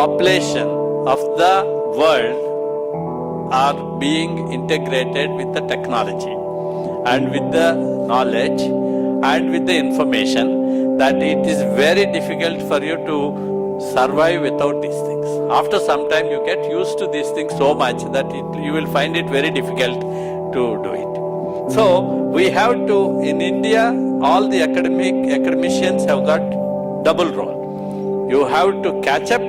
population of the world are being integrated with the technology and with the knowledge and with the information that it is very difficult for you to survive without these things. After some time you get used to these things so much that you will find it very difficult to do it. So we have to, in India, all the academicians have got double role. You have to catch up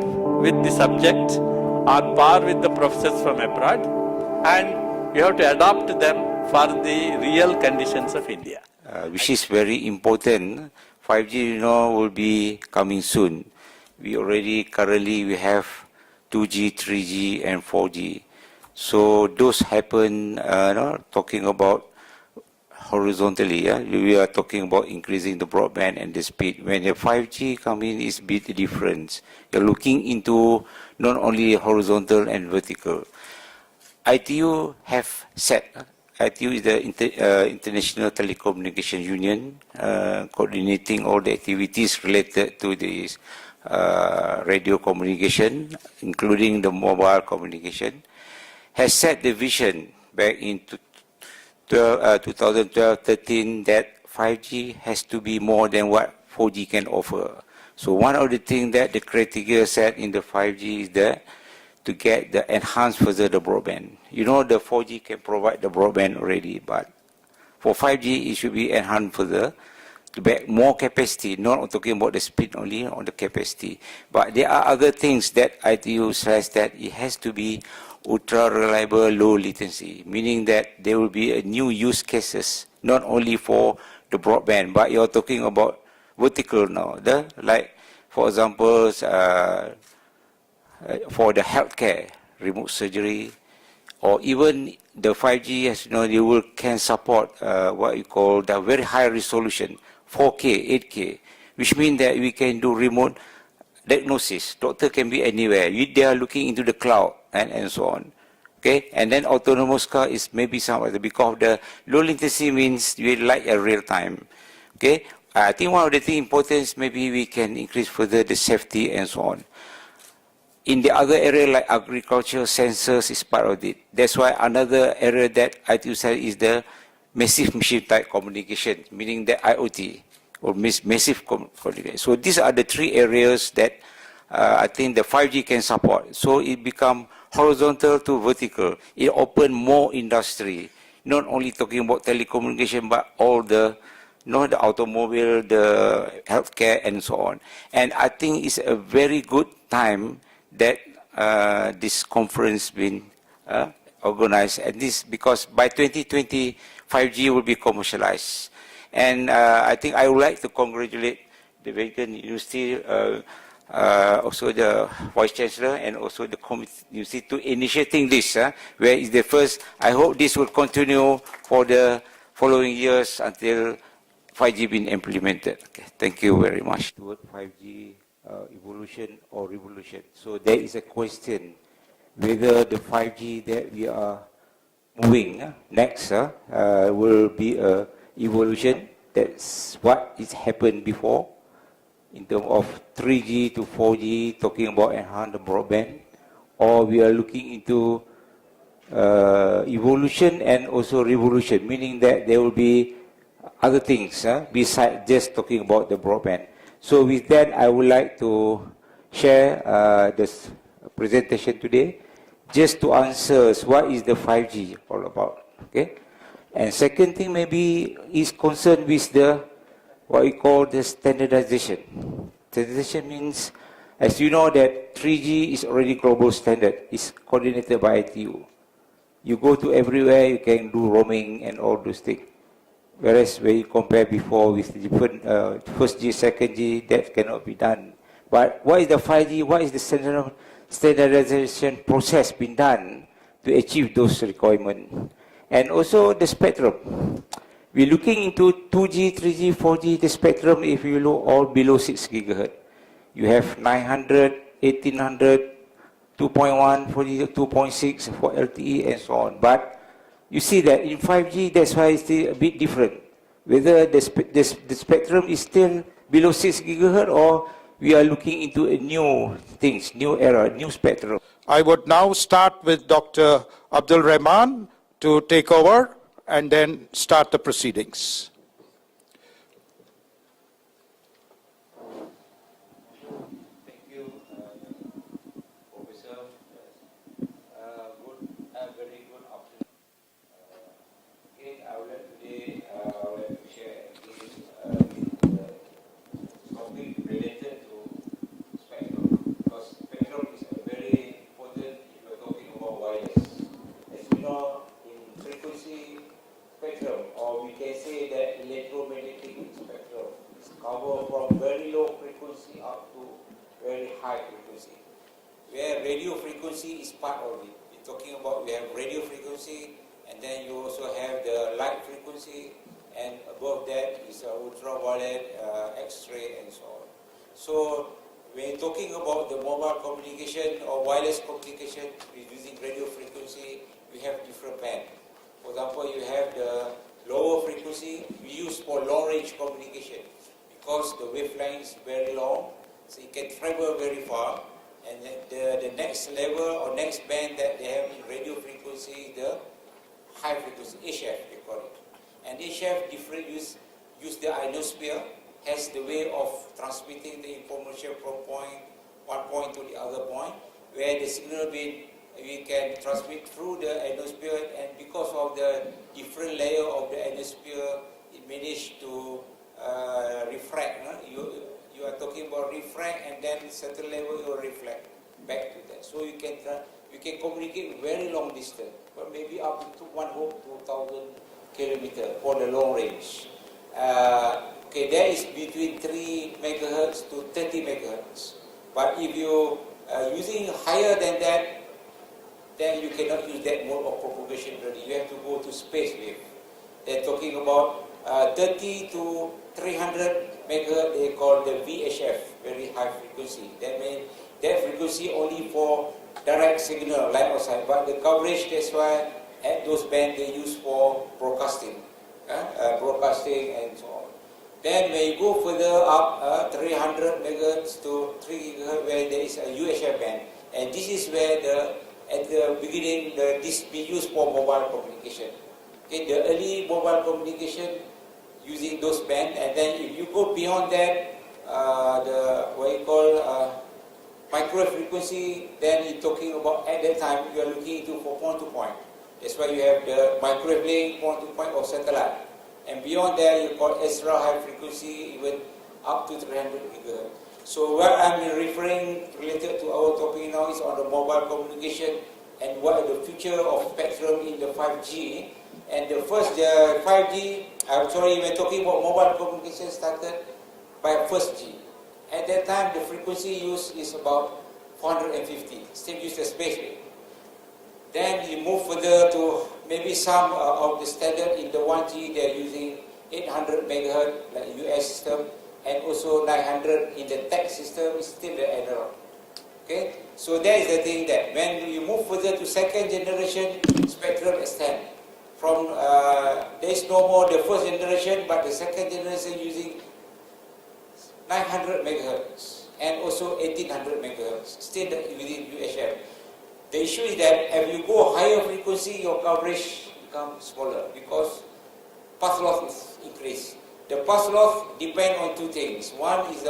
with the subject on par with the professors from abroad, and you have to adopt them for the real conditions of India. Which is very important. 5G, will be coming soon. Currently we have 2G, 3G and 4G. So those happen, talking about horizontally, we are talking about increasing the broadband and the speed. When the 5G come in, it's a bit different. You're looking into not only horizontal and vertical. ITU have set, ITU is the International Telecommunication Union, coordinating all the activities related to this radio communication, including the mobile communication, has set the vision back in 2012-13 that 5G has to be more than what 4G can offer. So one of the things that the criteria set in the 5G is that to get the enhanced further the broadband. The 4G can provide the broadband already, but for 5G it should be enhanced further to get more capacity, not talking about the speed only, on the capacity. But there are other things that ITU says that it has to be ultra reliable, low latency, meaning that there will be a new use cases, not only for the broadband, but you're talking about vertical now. Like, for example, for the healthcare, remote surgery, or even the 5G, as they can support what you call the very high resolution, 4K, 8K, which means that we can do remote diagnosis. Doctor can be anywhere. They are looking into the cloud and so on. Okay, and then autonomous car is maybe somewhere because the low latency means you like a real time. Okay, I think one of the things important is maybe we can increase further the safety and so on. In the other area like agriculture, sensors is part of it. That's why another area that ITU said is the massive machine type communication, meaning the IoT or massive communication. So these are the three areas that I think the 5G can support. So it become horizontal to vertical. It open more industry, not only talking about telecommunication, but all the the automobile, the healthcare and so on. And I think it's a very good time that this conference been organized, and this because by 2020 5G will be commercialized. And I think I would like to congratulate the Vatican University, also the Vice Chancellor and also the University to initiating this, where is the first. I hope this will continue for the following years until 5G been implemented. Okay, thank you very much. Toward 5G evolution or revolution. So there is a question whether the 5G that we are moving next will be a evolution. That's what is happened before in terms of 3G to 4G, talking about enhanced broadband, or we are looking into evolution and also revolution, meaning that there will be other things besides just talking about the broadband. So with that, I would like to share this presentation today, just to answer what is the 5G all about. Okay, and second thing maybe is concerned with the what we call the standardization. Standardization means, as you know, that 3G is already global standard. It's coordinated by ITU. You go to everywhere, you can do roaming and all those things. Whereas when you compare before with the different first G, second G, that cannot be done. But what is the 5G? What is the standardization process been done to achieve those requirements? And also the spectrum. We're looking into 2G, 3G, 4G, the spectrum, if you look all below 6 gigahertz. You have 900, 1800, 2.1, 2.6 for LTE and so on. But you see that in 5G, that's why it's still a bit different. Whether the spectrum is still below 6 gigahertz or we are looking into a new things, new era, new spectrum. I would now start with Dr. Abdul Rahman to take over and then start the proceedings. Thank you, Professor. Very good afternoon. Again, I would like today, I would like to share topic related to spectrum, because spectrum is a very important if we're talking about wireless. As you know, in frequency spectrum, or we can say that electromagnetic spectrum is covered from very low frequency up to very high frequency, where radio frequency is part of it. We're talking about, we have radio frequency, and then you also have the light frequency, and above that is ultraviolet, X-ray, and so on. So when talking about the mobile communication or wireless communication using radio frequency, we have different bands. For example, you have the lower frequency we use for long-range communication, because the wavelength is very long, so it can travel very far. And the next level or next band that they have in radio frequency is the high frequency, HF they call it. And HF different use the ionosphere, has the way of transmitting the information from one point to the other point, where the signal beam we can transmit through the ionosphere, and because of the different layer of the ionosphere, it managed to refract. You are talking about refract, and then certain level you will reflect back to that. So you can communicate very long distance, but maybe up to 2,000 kilometers for the long range. Okay, that is between 3 megahertz to 30 megahertz. But if you are using higher than that, then you cannot use that mode of propagation really. You have to go to space wave. They're talking about 30 to 300 megahertz, they call the VHF, very high frequency. That means that frequency only for direct signal, light outside, but the coverage, that's why at those bands they use for broadcasting, and so on. Then when you go further up, 300 megahertz to 3 gigahertz, where there is a UHF band, and this is where at the beginning this be used for mobile communication. Okay, the early mobile communication using those bands, and then if you go beyond that, microwave frequency, then you're talking about, at that time you are looking into for point to point. That's why you have the microwave link, point to point, or satellite. And beyond that, you call extra high frequency, even up to 300 gigahertz. So what I'm referring related to our topic now is on the mobile communication and what are the future of spectrum in the 5G. And the 5G, we're talking about mobile communication started by 1G. At that time, the frequency used is about 450, still use the space wave. Then you move further to maybe some of the standard in the 1G, they're using 800 megahertz, like US system, and also 900 in the tech system is still the analog. Okay, so that is the thing that when you move further to second generation, spectrum extend. From there is no more the first generation, but the second generation using 900 megahertz and also 1800 megahertz, still within UHF. The issue is that as you go higher frequency, your coverage becomes smaller because path loss is increased. The path loss depends on two things. One is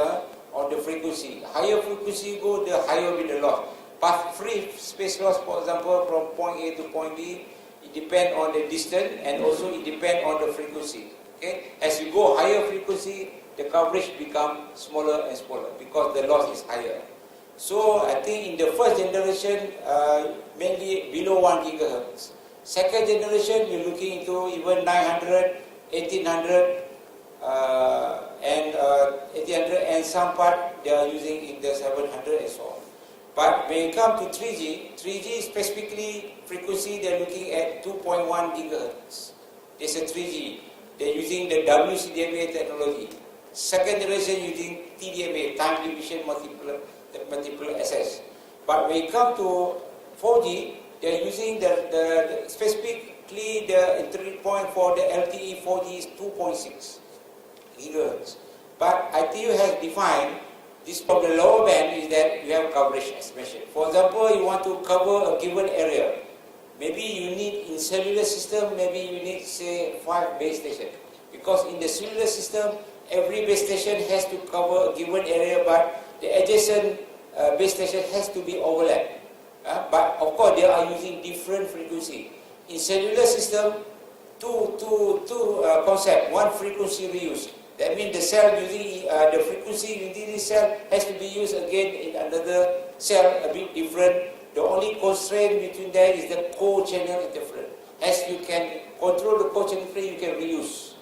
on the frequency. Higher frequency you go, the higher will be the loss. Path-free space loss, for example, from point A to point B, it depends on the distance, and also it depends on the frequency. Okay? As you go higher frequency, the coverage becomes smaller and smaller because the loss is higher. So I think in the first generation, mainly below 1 gigahertz. Second generation, you're looking into even 900, 1800, and 1800, and some part they are using in the 700 and so on. But when you come to 3G specifically frequency, they're looking at 2.1 gigahertz. There's a 3G. They're using the WCDMA technology. Second generation using TDMA, time division multiple access. But when you come to 4G, they're using the specifically the entry point for the LTE 4G is 2.6 gigahertz. But ITU has defined This from the lower band is that you have coverage as mentioned. For example, you want to cover a given area. Maybe you need in cellular system, maybe you need say 5 base stations. Because in the cellular system, every base station has to cover a given area, but the adjacent base station has to be overlapped. But of course, they are using different frequency. In cellular system, two concept. One, frequency reuse. That means the cell using the frequency within this cell has to be used again in another cell a bit different. The only constraint between that is the co-channel interference. As you can control the co-channel interference, you can reuse.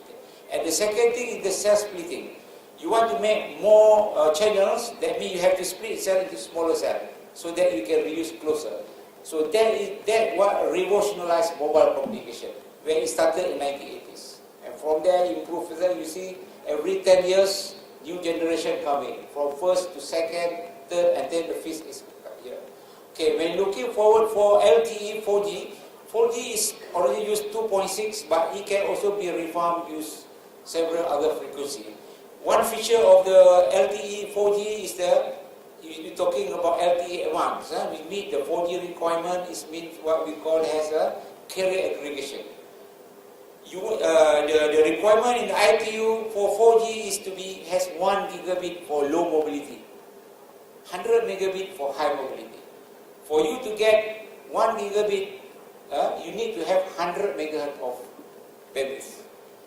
And the second thing is the cell splitting. You want to make more channels, that means you have to split cell into smaller cell so that you can reuse closer. So that what revolutionized mobile communication when it started in 1980s. And from there, improved further. You see, every 10 years, new generation coming from first to second, third, and then the fifth is here. Okay, when looking forward for LTE 4G, 4G is already used 2.6, but it can also be refarmed, use several other frequencies. One feature of the LTE 4G is the, you're talking about LTE advanced, we meet the 4G requirement, it means what we call as a carrier aggregation. The requirement in the ITU for 4G is to be has 1 gigabit for low mobility, 100 megabit for high mobility. For you to get 1 gigabit, you need to have 100 megahertz of bandwidth.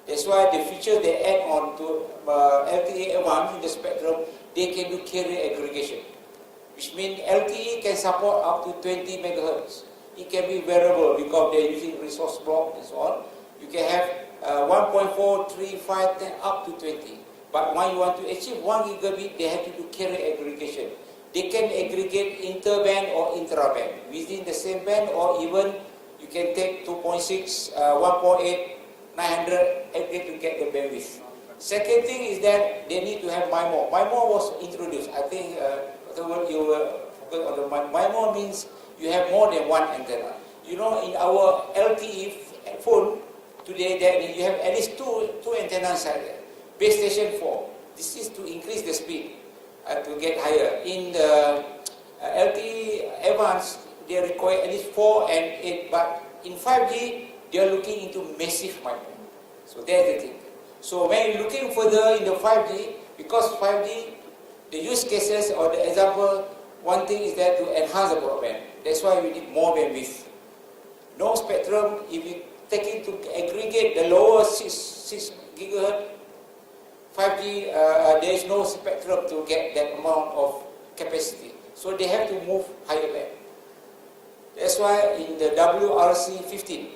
That's why the feature they add on to LTE Advanced in the spectrum, they can do carrier aggregation, which means LTE can support up to 20 megahertz. It can be variable because they're using resource block and so on. You can have 1.4, 3, 5, 10, up to 20. But when you want to achieve 1 gigabit, they have to do carrier aggregation. They can aggregate interband or intraband within the same band, or even you can take 2.6, 1.8, 900 aggregate to get the bandwidth. Second thing is that they need to have MIMO. MIMO was introduced. I think you were focused on the MIMO means you have more than one antenna. You know, in our LTE phone, today, that you have at least two antennas there. Base station 4. This is to increase the speed to get higher. In the LTE Advanced, they require at least 4 and 8. But in 5G, they are looking into massive MIMO. So that's the thing. So when you're looking further in the 5G, because 5G, the use cases or the example, one thing is that to enhance the broadband. That's why we need more bandwidth. No spectrum, if you taking to aggregate the lower 6 gigahertz 5G, there is no spectrum to get that amount of capacity. So they have to move higher band. That's why in the WRC 15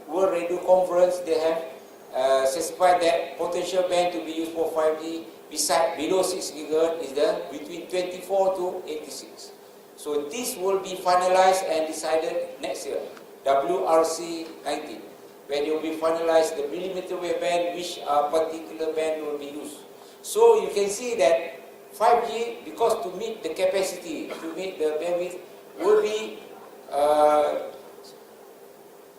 World Radio Conference, they have specified that potential band to be used for 5G beside below 6 gigahertz is the between 24 to 86. So this will be finalized and decided next year. WRC 19, where they will be finalized the millimeter wave band, which particular band will be used. So you can see that 5G, because to meet the capacity, to meet the bandwidth, will be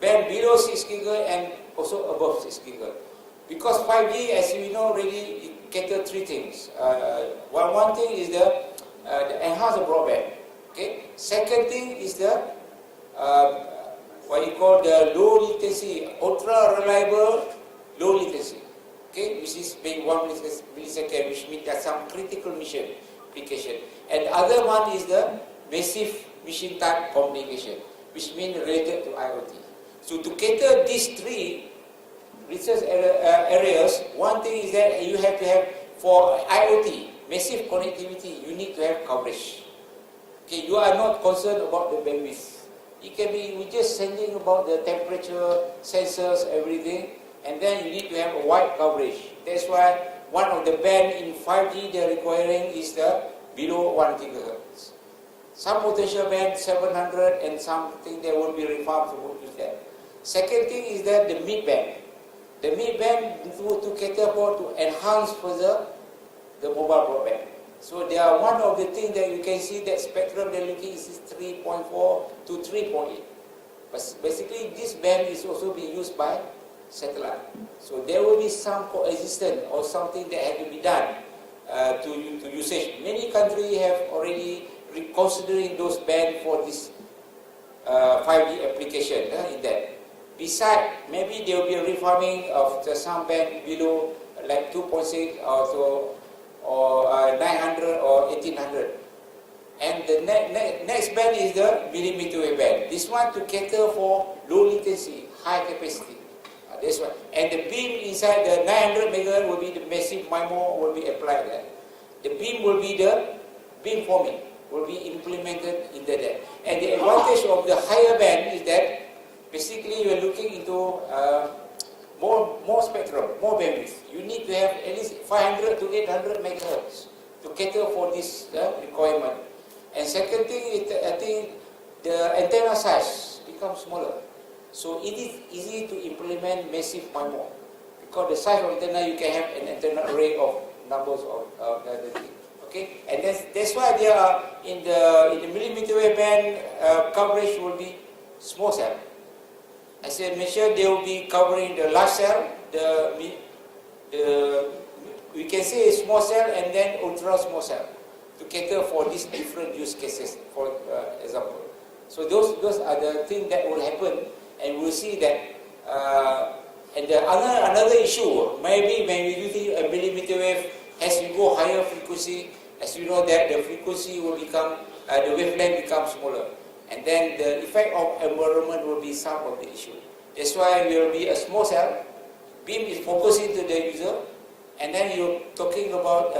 band below 6 gigahertz and also above 6 gigahertz. Because 5G, as we know already, it caters 3 things. One thing is the enhanced broadband. Okay. Second thing is the what you call the low latency, ultra reliable low latency, okay, which is being 1 millisecond, which means there's some critical mission application. And the other one is the massive machine type communication, which means related to IoT. So to cater these 3 research areas, one thing is that you have to have, for IoT, massive connectivity, you need to have coverage. Okay, you are not concerned about the bandwidth. It can be, we're just sending about the temperature, sensors, everything, and then you need to have a wide coverage. That's why one of the band in 5G they're requiring is the below 1 gigahertz. Some potential band 700 and something that will be refarmed to use that. Second thing is that the mid band. The mid band to cater for, to enhance further the mobile broadband. So they are one of the things that you can see that spectrum they're looking is 3.4 to 3.8. But basically this band is also being used by satellite. So there will be some coexistence or something that has to be done to usage. Many countries have already reconsidering those bands for this 5G application in that. Besides, maybe there will be a refarming of some band below like 2.6 or so, or 900 or 1800. And the next band is the millimeter wave band. This one to cater for low latency, high capacity. That's one. And the beam inside the 900 megahertz will be the massive MIMO will be applied there. The beam will be the beam forming, will be implemented in there. And the advantage of the higher band is that basically you are looking into more spectrum, more bandwidth. You need to have at least 500 to 800 megahertz to cater for this requirement. And second thing is, I think the antenna size becomes smaller. So it is easy to implement massive MIMO. Because the size of antenna, you can have an antenna array of numbers of the thing. Okay? And that's why they are in the millimeter wave band coverage will be small cell. As I mentioned, they will be covering the large cell, we can say small cell and then ultra small cell to cater for these different use cases, for example. So those are the things that will happen, and we'll see that. And another issue, maybe when we use a millimeter wave, as you go higher frequency, as you know that the frequency will become, the wavelength becomes smaller. And then the effect of environment will be some of the issue. That's why there will be a small cell, beam is focusing to the user, and then you're talking about,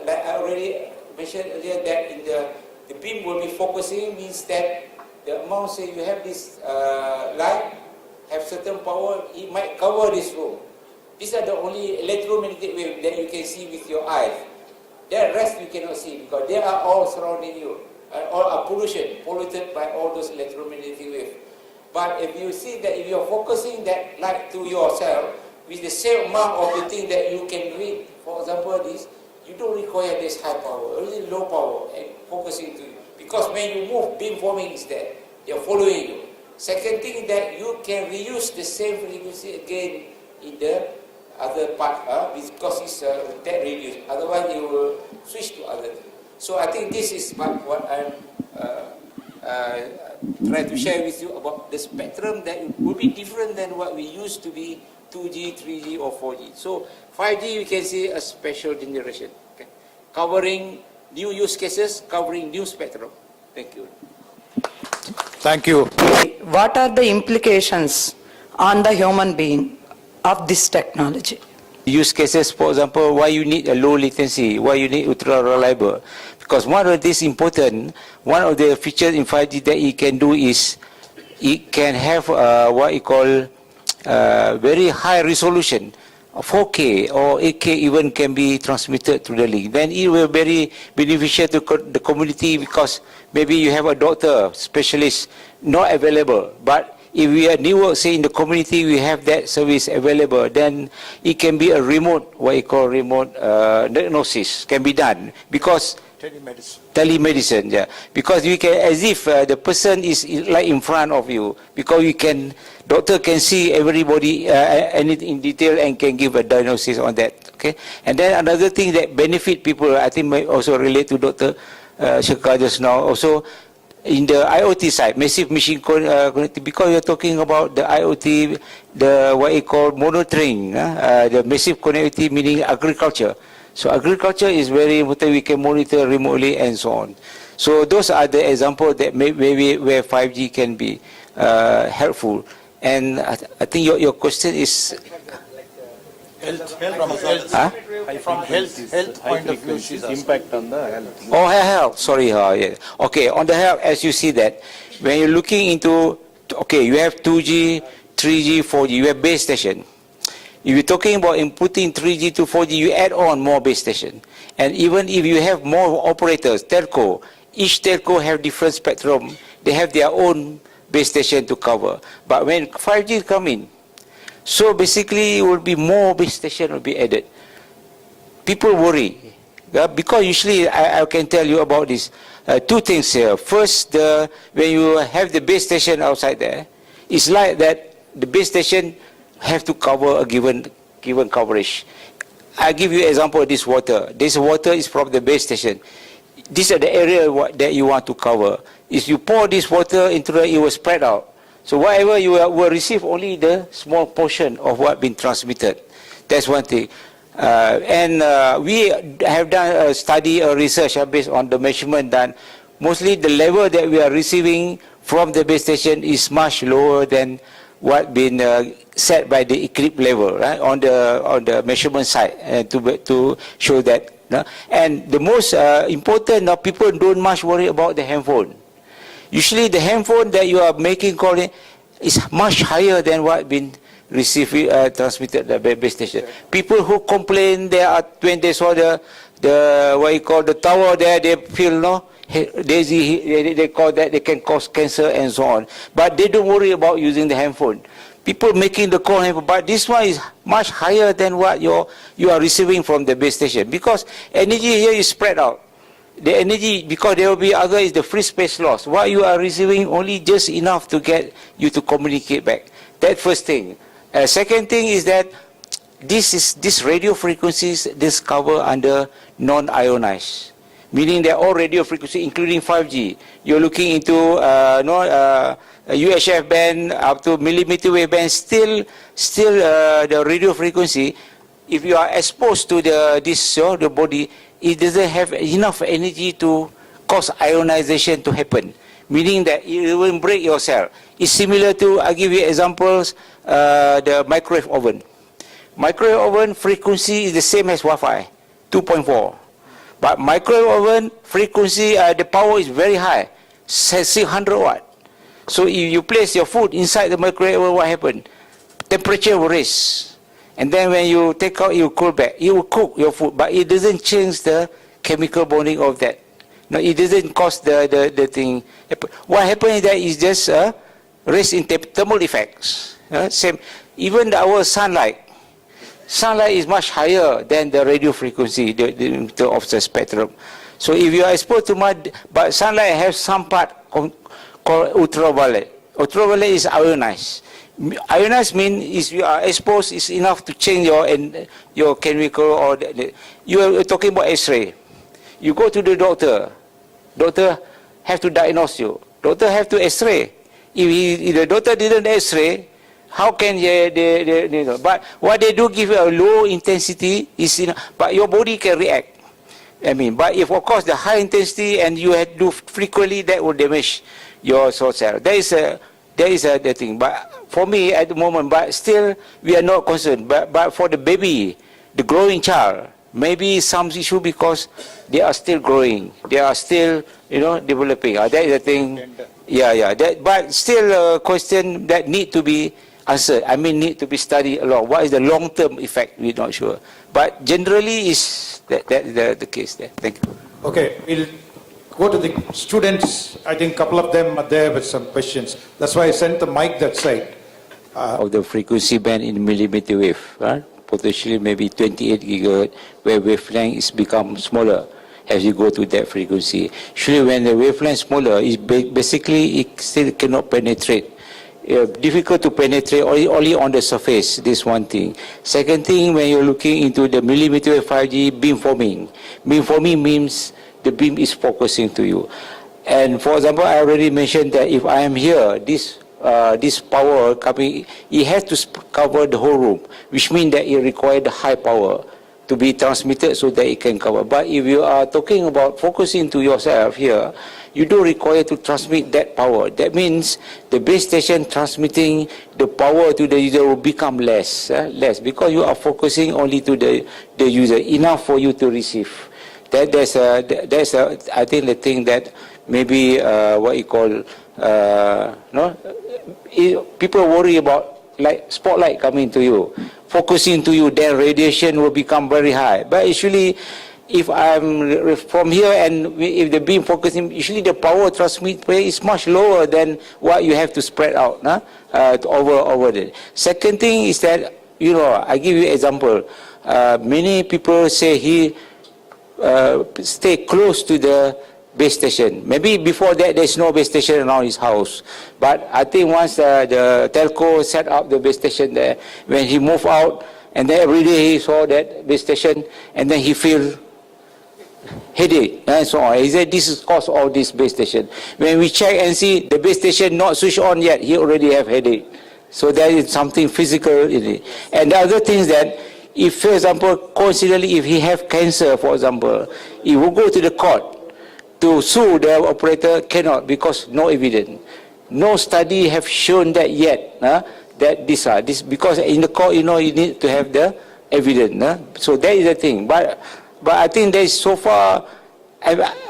like I already mentioned earlier, that in the beam will be focusing means that the amount, say you have this light, have certain power, it might cover this room. These are the only electromagnetic waves that you can see with your eyes. The rest you cannot see because they are all surrounding you. All are polluted by all those electromagnetic waves. But if you see that if you're focusing that light to yourself with the same amount of the thing that you can read, for example this, you don't require this high power, only low power and focusing to you. Because when you move, beam forming is there. They are following you. Second thing that you can reuse the same frequency again in the other part because it's that reduced. Otherwise you will switch to other things. So I think this is what I'm trying to share with you about the spectrum that will be different than what we used to be 2G, 3G or 4G. So 5G we can see a special generation, okay? Covering new use cases, covering new spectrum. Thank you. Thank you. What are the implications on the human being of this technology? Use cases, for example, why you need a low latency, why you need ultra reliable. Because one of this important, one of the features in 5G that it can do is it can have what you call very high resolution. 4K or 8K even can be transmitted through the link. Then it will be very beneficial to the community because maybe you have a doctor, specialist not available, but if we are new, say in the community, we have that service available, then it can be a remote, what you call remote diagnosis can be done because telemedicine, yeah. Because you can, as if the person is like in front of you, because you can, doctor can see everybody anything in detail and can give a diagnosis on that. Okay, and then another thing that benefit people, I think, might also relate to Dr. Shekar just now. Also, in the IoT side, massive machine connectivity, because you're talking about the IoT, the what you call monitoring, the massive connectivity meaning agriculture. So agriculture is very important. We can monitor remotely and so on. So those are the examples that maybe where 5G can be helpful. And I think your question is From health point of view, she's impact on the health. Oh, health. Sorry. Yeah. Okay. On the health, as you see that, when you're looking into, okay, you have 2G, 3G, 4G, you have base station. If you're talking about inputting 3G to 4G, you add on more base station. And even if you have more operators, telco, each telco have different spectrum. They have their own base station to cover. But when 5G come in, so basically it will be more base station will be added. People worry. Because usually I can tell you about this. Two things here. First, when you have the base station outside there, it's like that the base station have to cover a given coverage. I give you an example of this water. This water is from the base station. This is the area that you want to cover. If you pour this water into it will spread out. So whatever you will receive only the small portion of what been transmitted. That's one thing. We have done a study, a research based on the measurement done. Mostly the level that we are receiving from the base station is much lower than what been set by the eclipse level, right, on the measurement side, to show that. And the most important, people don't much worry about the handphone. Usually the handphone that you are making calling is much higher than what been received, transmitted at the base station. People who complain, when they saw the what you call the tower there, they feel they call that they can cause cancer and so on. But they don't worry about using the handphone. People making the call, but this one is much higher than what you are receiving from the base station, because energy here is spread out. The energy, because there will be other, is the free space loss. What you are receiving only just enough to get you to communicate back. That first thing. Second thing is that this radio frequencies discover under non-ionized, meaning that all radio frequency, including 5G, you're looking into UHF band up to millimeter wave band. Still the radio frequency, if you are exposed to the body, it doesn't have enough energy to cause ionization to happen, meaning that it will break your cell. It's similar to, I'll give you examples, the microwave oven. Microwave oven frequency is the same as Wi-Fi, 2.4. But microwave oven frequency, the power is very high, 600 watt. So if you place your food inside the microwave oven, what happens? Temperature will raise. And then when you take out, you cool back. You will cook your food, but it doesn't change the chemical bonding of that. No, it doesn't cause the thing. What happens is that it's just raise in thermal effects. Same. Even our sunlight is much higher than the radio frequency of the spectrum. So if you are exposed to mud, but sunlight has some part called ultraviolet. Ultraviolet is ionized. Ionized means if you are exposed, is enough to change your chemical, or you are talking about X-ray. You go to the doctor have to diagnose you. Doctor have to X-ray. If the doctor didn't X-ray, how can they but what they do, give you a low intensity, but your body can react. But if of course the high intensity and you have to do frequently, that will damage your soul cell. There is the thing. But for me at the moment, but still we are not concerned. But for the baby, the growing child, maybe some issue because they are still growing, they are still developing. That is the thing. Yeah. But still a question that need to be answered. Need to be studied a lot. What is the long-term effect? We're not sure. But generally, is that the case there. Thank you. Okay, we'll go to the students. I think a couple of them are there with some questions. That's why I sent the mic that side. Of the frequency band in millimeter wave, right? Potentially maybe 28 gigahertz, where wavelength is become smaller as you go to that frequency. Usually when the wavelength is smaller, basically it still cannot penetrate. Difficult to penetrate only on the surface. This one thing. Second thing, when you're looking into the millimeter wave 5G beamforming. Beamforming means the beam is focusing to you. And for example, I already mentioned that if I am here, this power coming, it has to cover the whole room, which means that it requires the high power to be transmitted so that it can cover. But if you are talking about focusing to yourself here, you don't require to transmit that power. That means the base station transmitting the power to the user will become less because you are focusing only to the user, enough for you to receive. That's I think the thing that maybe what you call people worry about, like spotlight coming to you, focusing to you, then radiation will become very high. But actually, if I'm from here and if the beam focusing, usually the power transmit is much lower than what you have to spread out over there. Second thing is that, I give you an example. Many people say he stay close to the base station. Maybe before that there's no base station around his house. But I think once the telco set up the base station there, when he moved out, and then every day he saw that base station, and then he feel headache and so on. He said this is cause of this base station. When we check and see the base station not switched on yet, he already have headache. So there is something physical in it. And the other things that, if for example, coincidentally, if he have cancer, for example, he will go to the court to sue the operator, cannot, because no evidence. No study have shown that yet, that this, because in the court, you need to have the evidence. So that is the thing. But I think there is so far,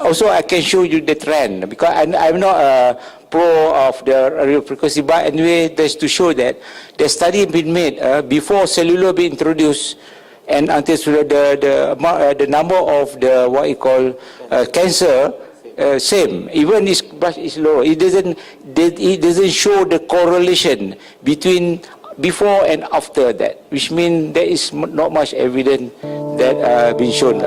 also I can show you the trend, because I'm not a pro of the radio frequency, but anyway, that's to show that the study been made before cellular be introduced, and until the number of the what you call cancer same, even is low. It doesn't show the correlation between before and after that, which means there is not much evidence that been shown.